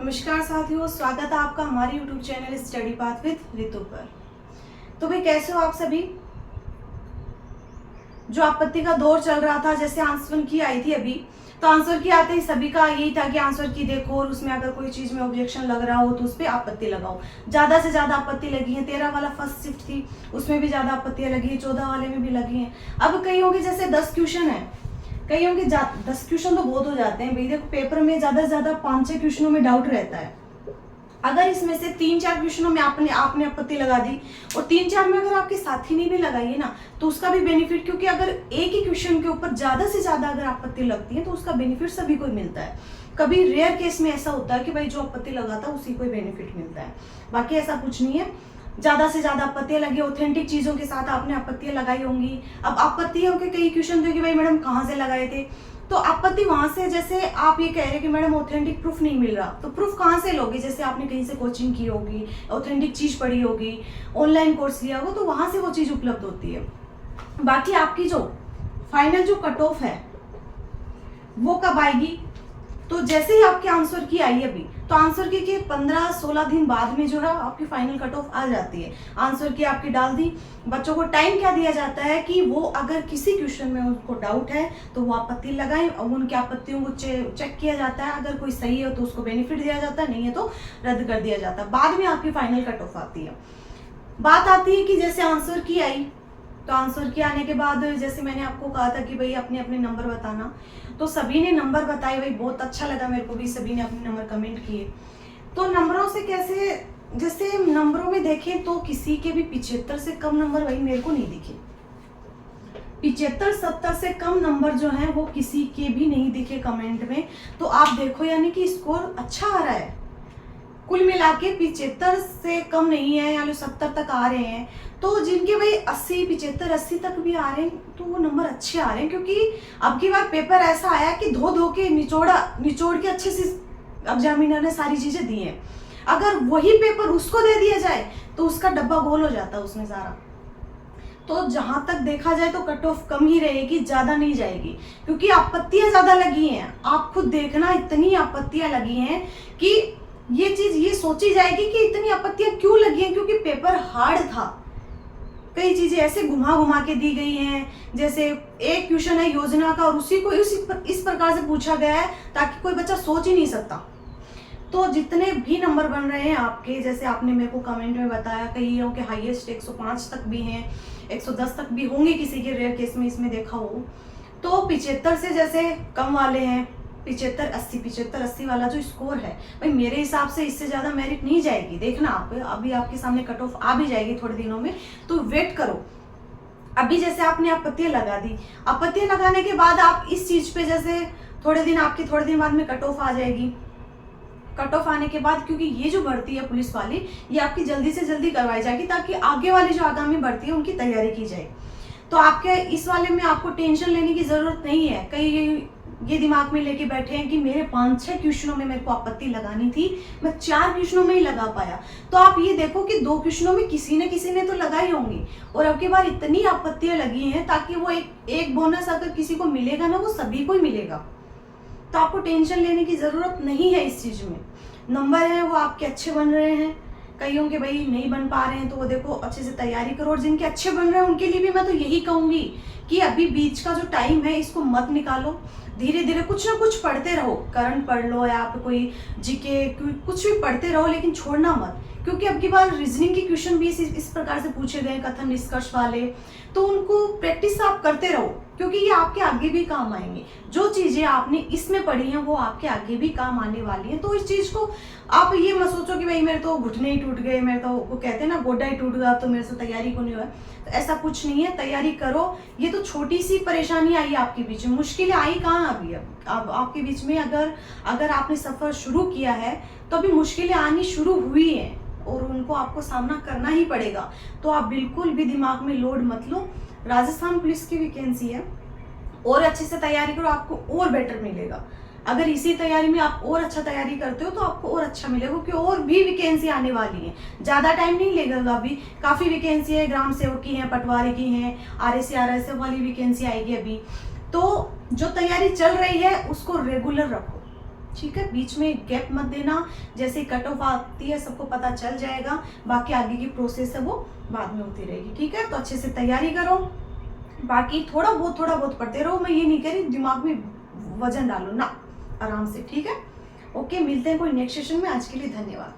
नमस्कार साथियों, स्वागत है आपका हमारे YouTube channel study path with Ritu पर। तो भाई कैसे हो आप सभी। जो आपत्ति का दौर चल रहा था, जैसे आंसर की आई थी अभी, तो आंसर की आते ही सभी का यही था कि आंसर की देखो और उसमें अगर कोई चीज में ऑब्जेक्शन लग रहा हो तो उस पर आपत्ति लगाओ। ज्यादा से ज्यादा आपत्ति लगी है। 13 वाला फर्स्ट शिफ्ट थी, उसमें भी ज्यादा आपत्तियां लगी है, 14 वाले में भी लगी है। अब कई होंगे जैसे 10 क्वेश्चन है, कई होंगे 10 क्वेश्चन तो बहुत हो जाते हैं भाई। देखो पेपर में ज्यादा से ज्यादा 5-6 क्वेश्चनों में डाउट रहता है। अगर इसमें से 3-4 क्वेश्चनों में आपने आपत्ति लगा दी और 3-4 में अगर आपके साथी ने भी लगाई है ना, तो उसका भी बेनिफिट, क्योंकि अगर एक ही क्वेश्चन के ऊपर ज्यादा से ज्यादा अगर आपत्ति लगती है तो उसका बेनिफिट सभी को मिलता है। कभी रेयर केस में ऐसा होता है कि भाई जो आपत्ति लगाता है उसी को बेनिफिट मिलता है, बाकी ऐसा कुछ नहीं है। ज्यादा से ज्यादा आपत्तियां लगी, ऑथेंटिक चीजों के साथ आपने आपत्तियां लगाई होंगी। अब आपत्तियों के कई क्वेश्चन थे कि भाई मैडम कहाँ से लगाए थे, तो आपत्ति वहां से, जैसे आप ये कह रहे हैं कि मैडम ऑथेंटिक प्रूफ नहीं मिल रहा, तो प्रूफ कहाँ से लोगे। जैसे आपने कहीं से कोचिंग की होगी, ऑथेंटिक चीज पढ़ी होगी, ऑनलाइन कोर्स लिया होगा, तो वहां से वो चीज उपलब्ध होती है। बाकी आपकी जो फाइनल जो कट ऑफ है वो कब आएगी, तो जैसे ही आपके आंसर की आई अभी, तो आंसर की के 15-16 दिन बाद में जो है आपकी फाइनल कट ऑफ आ जाती है। आंसर की आपकी डाल दी, बच्चों को टाइम क्या दिया जाता है कि वो अगर किसी क्वेश्चन में उनको डाउट है तो वो आपत्ति लगाएं और उनकी आपत्तियों को चेक किया जाता है। अगर कोई सही है तो उसको बेनिफिट दिया जाता है, नहीं है तो रद्द कर दिया जाता है। बाद में आपकी फाइनल कट ऑफ आती है। बात आती है कि जैसे आंसर की आई, तो आंसर की आने के बाद जैसे मैंने आपको कहा था कि भाई अपने अपने नंबर बताना, तो सभी ने नंबर बताए। भाई बहुत अच्छा लगा मेरे को भी, सभी ने अपने नंबर कमेंट किए। तो नंबरों से कैसे, जैसे नंबरों में देखें तो किसी के भी 75 से कम नंबर भाई मेरे को नहीं दिखे। 75-70 से कम नंबर जो है वो किसी के भी नहीं दिखे कमेंट में। तो आप देखो यानी कि स्कोर अच्छा आ रहा है। कुल मिला के 75 से कम नहीं है, यानी 70 तक आ रहे हैं। तो जिनके भाई 75-80 तक भी आ रहे हैं तो वो नंबर अच्छे आ रहे हैं, क्योंकि अब की बार पेपर ऐसा आया कि धो के निचोड़ के अच्छे से एग्जामिनर ने सारी चीजें दी हैं। अगर वही पेपर उसको दे दिया जाए तो उसका डब्बा गोल हो जाता है उसमें सारा। तो जहां तक देखा जाए तो कट ऑफ कम ही रहेगी, ज्यादा नहीं जाएगी, क्योंकि आपत्तियां ज्यादा लगी हैं। आप खुद देखना, इतनी आपत्तियां लगी हैं कि ये चीज ये सोची जाएगी कि इतनी आपत्तियां क्यों लगी हैं, क्योंकि पेपर हार्ड था। कई चीजें ऐसे घुमा के दी गई हैं, जैसे एक क्वेश्चन है योजना का और उसी को इस प्रकार से पूछा गया है ताकि कोई बच्चा सोच ही नहीं सकता। तो जितने भी नंबर बन रहे हैं आपके, जैसे आपने मेरे को कमेंट में बताया, कईयों के हाईएस्ट 105 तक भी हैं, 110 तक भी होंगे किसी के, रेयर केस में इसमें देखा हो। तो 75 से जैसे कम वाले हैं, 75-80 वाला जो स्कोर है भाई, मेरे हिसाब से इससे ज्यादा मेरिट नहीं जाएगी। देखना आप, अभी आपके सामने कट ऑफ आ भी जाएगी थोड़े दिनों में, तो वेट करो। अभी जैसे आपने आपत्तियां लगा दी, आपत्तियां लगाने के बाद आप इस चीज पे जैसे थोड़े दिन बाद में कट ऑफ आ जाएगी। कट ऑफ आने के बाद, क्योंकि ये जो भर्ती है पुलिस वाली, ये आपकी जल्दी से जल्दी करवाई जाएगी ताकि आगे वाली जो आगामी भर्ती है उनकी तैयारी की जाए। तो आपके इस वाले में आपको टेंशन लेने की जरूरत नहीं है। कई ये दिमाग में लेके बैठे हैं कि मेरे 5-6 क्वेश्चनों में मेरे को आपत्ति लगानी थी, मैं 4 क्वेश्चनों में ही लगा पाया। तो आप ये देखो कि 2 क्वेश्चनों में किसी ने तो लगाई होंगी, और अब की बार इतनी आपत्तियां लगी हैं ताकि वो एक बोनस अगर किसी को मिलेगा ना, वो सभी को ही मिलेगा। तो आपको टेंशन लेने की जरूरत नहीं है इस चीज में। नंबर है वो आपके अच्छे बन रहे हैं, कईयों के भाई नहीं बन पा रहे हैं, तो वो देखो अच्छे से तैयारी करो। और जिनके अच्छे बन रहे हैं उनके लिए भी मैं तो यही कहूंगी कि अभी बीच का जो टाइम है इसको मत निकालो, धीरे धीरे कुछ ना कुछ पढ़ते रहो। करंट पढ़ लो या आप कोई जीके कुछ भी पढ़ते रहो, लेकिन छोड़ना मत, क्योंकि अब की बार रीजनिंग के क्वेश्चन भी इस प्रकार से पूछे गए, कथन निष्कर्ष वाले, तो उनको प्रैक्टिस आप करते रहो, क्योंकि ये आपके आगे भी काम आएंगे। जो चीजें आपने इसमें पढ़ी हैं वो आपके आगे भी काम आने वाली हैं। तो इस चीज को आप ये मत सोचो कि भाई मेरे तो घुटने ही टूट गए, मेरे तो वो कहते हैं ना गोडा ही टूट गया, तो मेरे से तैयारी को नहीं हुआ। तो ऐसा कुछ नहीं है, तैयारी करो। ये तो छोटी सी परेशानी आई आपके बीच में, मुश्किलें आई कहाँ अभी। अब आपके बीच में अगर आपने सफर शुरू किया है तो अभी मुश्किलें आनी शुरू हुई है और उनको आपको सामना करना ही पड़ेगा। तो आप बिल्कुल भी दिमाग में लोड मत लो। राजस्थान पुलिस की वैकेंसी है, और अच्छे से तैयारी करो, आपको और बेटर मिलेगा। अगर इसी तैयारी में आप और अच्छा तैयारी करते हो तो आपको और अच्छा मिलेगा, क्योंकि और भी वैकेंसी आने वाली है। ज्यादा टाइम नहीं लगेगा, अभी काफी वैकेंसी है, ग्राम सेवक की है, पटवारी की है, RSF वाली वैकेंसी आएगी अभी। तो जो तैयारी चल रही है उसको रेगुलर रखो, ठीक है, बीच में गैप मत देना, जैसे कट ऑफ आती है सबको पता चल जाएगा, बाकी आगे की प्रोसेस है वो बाद में होती रहेगी। ठीक है, तो अच्छे से तैयारी करो, बाकी थोड़ा बहुत पढ़ते रहो। मैं ये नहीं कह रही दिमाग में वजन डालो ना, आराम से। ठीक है, ओके, मिलते हैं कोई नेक्स्ट सेशन में। आज के लिए धन्यवाद।